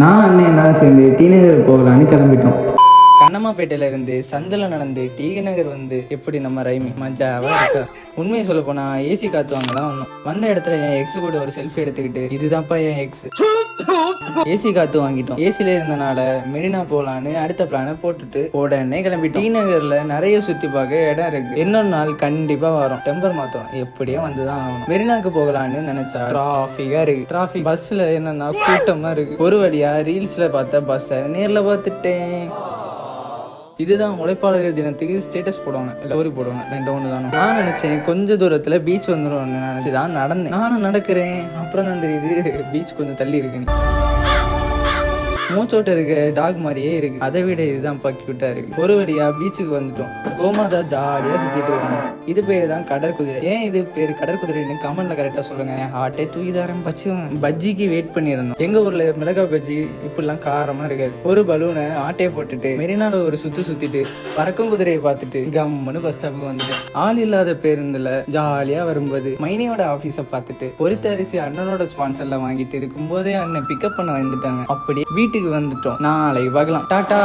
நான் அண்ணன் எல்லாரும் சேர்ந்து டி நகர் போகலான்னு கிளம்பிட்டோம். கண்ணம்மாப்பேட்டையில இருந்து சந்தில நடந்து டி நகர் வந்து எப்படி நம்ம ரைமி மஜாவா இருக்கா. உண்மையை சொல்ல போனா ஏசி காத்து வாங்க தான் வந்த இடத்துல என் எக்ஸ் கூட ஒரு செல்ஃபி எடுத்துக்கிட்டு இதுதான்ப்பா என் எக்ஸ். ஏசி காத்து வாங்கிட்டோம். ஏசில இருந்தனால மெரினா போலான்னு அடுத்த பிளான போட்டுட்டு உடனே கிளம்பிட்டோம். டி நகர்ல நிறைய சுத்தி பார்க்க இடம் இருக்கு. இன்னொரு நாள் கண்டிப்பா வரும். டெம்பர் மாத்தோம் எப்படியும் வந்துதான் ஆகணும். மெரினாக்கு போகலான்னு நினைச்சா டிராபிக்கா இருக்கு. டிராபிக் பஸ்ல என்னன்னா கூட்டமா இருக்கு. ஒரு வழியா ரீல்ஸ்ல பார்த்த பஸ்ஸை நேர்ல பார்த்துட்டேன். இதுதான் உழைப்பாளர்கள் தினத்துக்கு ஸ்டேட்டஸ் போடுவாங்க, ஸ்டோரி போடுவாங்க, ரெண்டு ஒன்று தானே. நான் நினைச்சேன் கொஞ்ச தூரத்துல பீச் வந்துடும் நினைச்சுதான் நடந்தேன். நானும் நடக்கிறேன். அப்புறம் தான் தெரியுது பீச் கொஞ்சம் தள்ளி இருக்குன்னு. மூச்சோட்ட இருக்க டாக் மாதிரியே இருக்கு. அதை விட இதுதான் கியூட்டா இருக்கு. ஒரு வழியா பீச்சுக்கு வந்துட்டோம். கோமாதா ஜாலியா சுத்திட்டு இருக்காங்க. இது பேரு தான் கடற்குதிரை. ஏன் இது பேரு கடற்குதிரைன்னு கமெண்ட்ல கரெக்டா சொல்லுங்க. ஆட்டே தூக்கிதாரம் பஜ்ஜிக்கு வெயிட் பண்ணியிருந்தோம். எங்க ஊர்ல மிளகா பஜ்ஜி இப்படிலாம் காரமா இருக்காது. ஒரு பலூனை ஆட்டையை போட்டுட்டு மெரினால ஒரு சுத்திட்டு பறக்கும் குதிரையை பார்த்துட்டு கம்முன்னு பஸ் ஸ்டாப்புக்கு வந்துட்டேன். ஆள் இல்லாத பேருந்துல ஜாலியா வரும்போது மைனியோட ஆபீஸ பார்த்துட்டு பொரித்த அரிசி அண்ணனோட ஸ்பான்சர்ல வாங்கிட்டு இருக்கும் போதே அண்ணன் பிக்கப் பண்ண வந்துட்டாங்க. அப்படி வீட்டுக்கு வந்துட்டோம். நாளைக்கு பார்க்கலாம். டாடா.